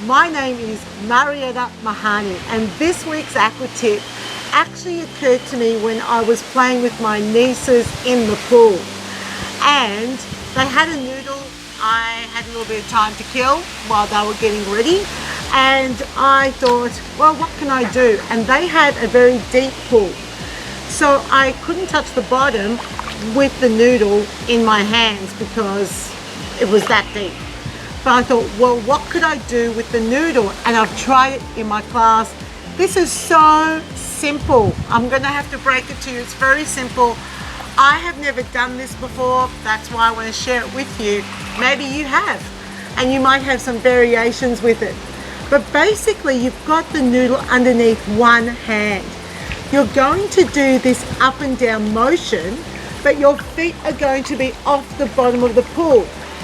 My name is Mariettamehanni, and this week's Aqua Tip actually occurred to me when I was playing with my nieces in the pool. And they had a noodle. I had a little bit of time to kill while they were getting ready. And I thought, well, what can I do? And they had a very deep pool. So I couldn't touch the bottom with the noodle in my hands because it was that deep. But I thought, well, what could I do with the noodle? And I've tried it in my class. This is so simple. I'm gonna have to break it to you. It's very simple. I have never done this before. That's why I want to share it with you. Maybe you have, and you might have some variations with it. But basically, you've got the noodle underneath one hand. You're going to do this up and down motion, but your feet are going to be off the bottom of the pool.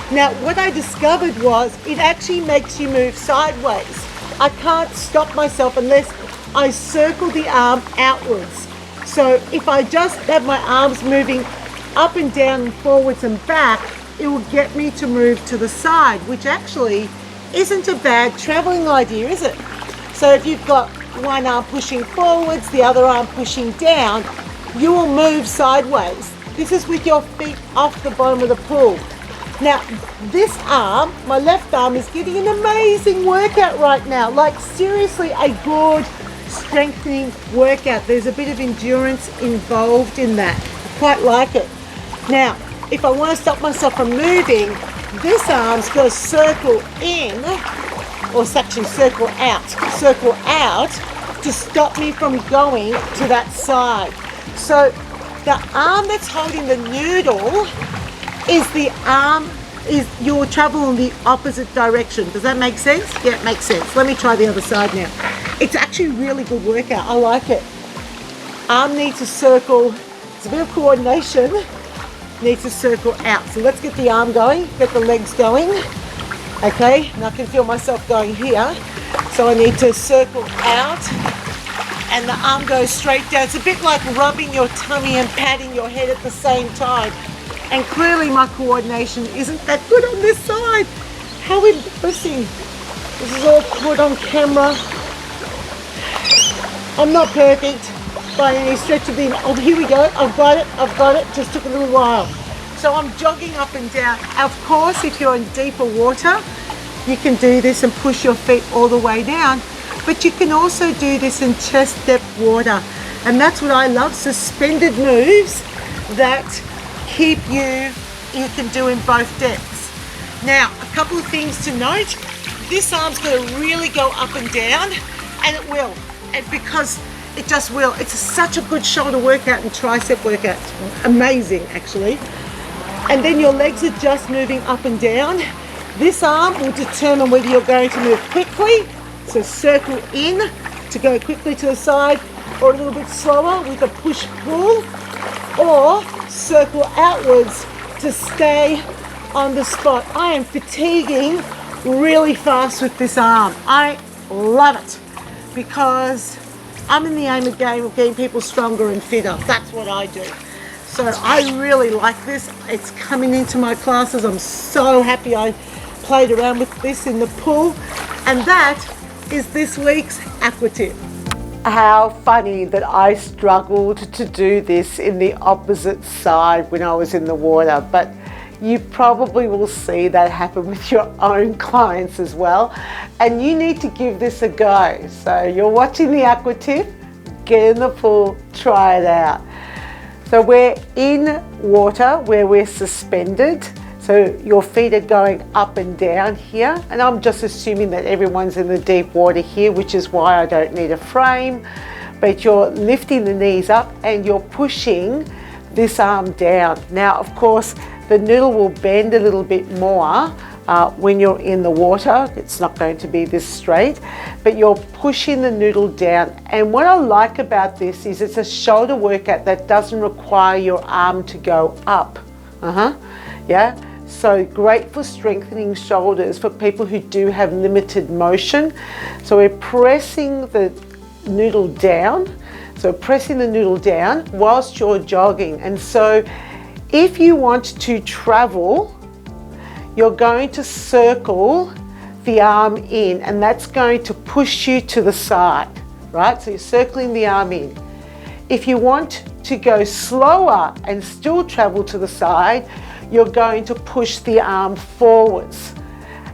Now, what I discovered was it actually makes you move sideways. I can't stop myself unless I circle the arm outwards. So if I just have my arms moving up and down and forwards and back, it will get me to move to the side, which actually isn't a bad traveling idea, is it? So if you've got one arm pushing forwards, the other arm pushing down, you will move sideways. This is with your feet off the bottom of the pool. Now, this arm, my left arm, is getting an amazing workout right now. Like seriously, a good strengthening workout. There's a bit of endurance involved in that. I quite like it. Now, if I want to stop myself from moving, this arm's got to circle in, or actually circle out to stop me from going to that side. So the arm that's holding the noodle is the arm, is you'll travel in the opposite direction. Does that make sense? Yeah, it makes sense. Let me try the other side now. It's actually a really good workout. I like it. Arm needs to circle. It's a bit of coordination. Needs to circle out. So let's get the arm going, get the legs going. Okay, and I can feel myself going here. So I need to circle out and the arm goes straight down. It's a bit like rubbing your tummy and patting your head at the same time. And clearly my coordination isn't that good on this side. How embarrassing. This is all caught on camera. I'm not perfect by any stretch of the, oh, here we go, I've got it, just took a little while. So I'm jogging up and down. Of course, if you're in deeper water, you can do this and push your feet all the way down, but you can also do this in chest depth water. And that's what I love, suspended moves that keep you can do in both depths. Now, a couple of things to note. This arm's going to really go up and down, and it will. And because it just will. It's such a good shoulder workout and tricep workout. It's amazing, actually. And then your legs are just moving up and down. This arm will determine whether you're going to move quickly, so circle in to go quickly to the side, or a little bit slower with a push-pull, or circle outwards to stay on the spot. I am fatiguing really fast with this arm. I love it because I'm in the aim of game of getting people stronger and fitter. That's what I do. So I really like this. It's coming into my classes. I'm so happy I played around with this in the pool. And that is this week's Aqua Tip. How funny that I struggled to do this in the opposite side when I was in the water, but you probably will see that happen with your own clients as well. And you need to give this a go. So you're watching the Aqua Tip, get in the pool, try it out. So we're in water where we're suspended. So your feet are going up and down here. And I'm just assuming that everyone's in the deep water here, which is why I don't need a frame. But you're lifting the knees up and you're pushing this arm down. Now, of course, the noodle will bend a little bit more when you're in the water. It's not going to be this straight, but you're pushing the noodle down. And what I like about this is it's a shoulder workout that doesn't require your arm to go up. Yeah. So great for strengthening shoulders for people who do have limited motion. So we're pressing the noodle down. So pressing the noodle down whilst you're jogging. And so if you want to travel, you're going to circle the arm in, and that's going to push you to the side, right? So you're circling the arm in. If you want to go slower and still travel to the side, you're going to push the arm forwards.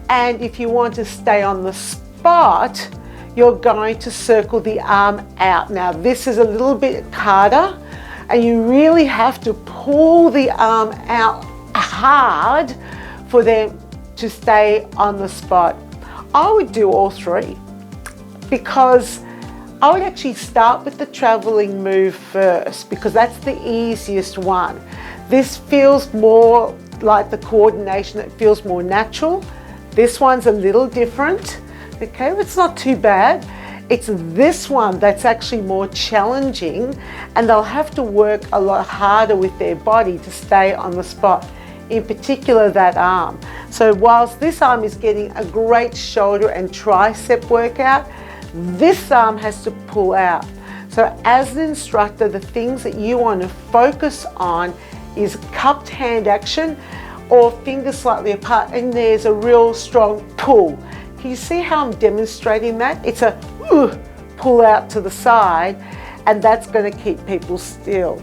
And if you want to stay on the spot, you're going to circle the arm out. Now this is a little bit harder, and you really have to pull the arm out hard for them to stay on the spot. I would do all three, because I would actually start with the traveling move first, because that's the easiest one. This feels more like the coordination, it feels more natural. This one's a little different, okay, but it's not too bad. It's this one that's actually more challenging, and they'll have to work a lot harder with their body to stay on the spot, in particular that arm. So whilst this arm is getting a great shoulder and tricep workout, this arm has to pull out. So as an instructor, the things that you want to focus on is cupped hand action or fingers slightly apart, and there's a real strong pull. Can you see how I'm demonstrating that? It's a pull out to the side, and that's going to keep people still.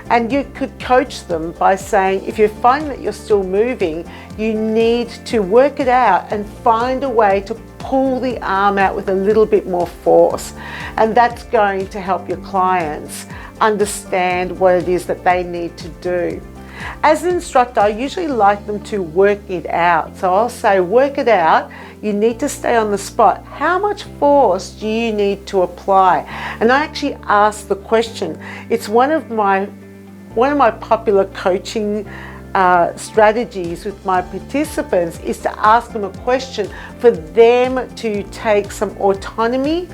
And you could coach them by saying, if you're finding that you're still moving, you need to work it out and find a way to pull the arm out with a little bit more force. And that's going to help your clients understand what it is that they need to do. As an instructor, I usually like them to work it out. So I'll say, work it out. You need to stay on the spot. How much force do you need to apply? And I actually ask the question. It's one of my popular coaching strategies with my participants is to ask them a question for them to take some autonomy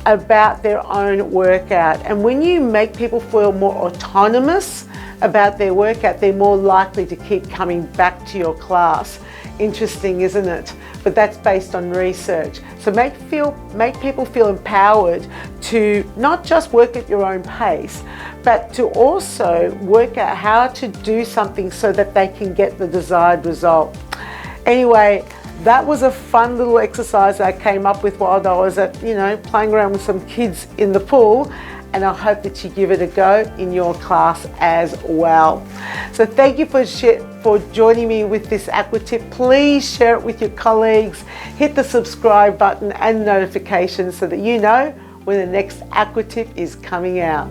about their own workout. And when you make people feel more autonomous about their workout, they're more likely to keep coming back to your class. Interesting, isn't it? But that's based on research. So make people feel empowered to not just work at your own pace, but to also work out how to do something so that they can get the desired result. Anyway, that was a fun little exercise I came up with while I was playing around with some kids in the pool, and I hope that you give it a go in your class as well. So thank you for joining me with this Aqua Tip. Please share it with your colleagues, hit the subscribe button and notifications so that you know when the next Aqua Tip is coming out.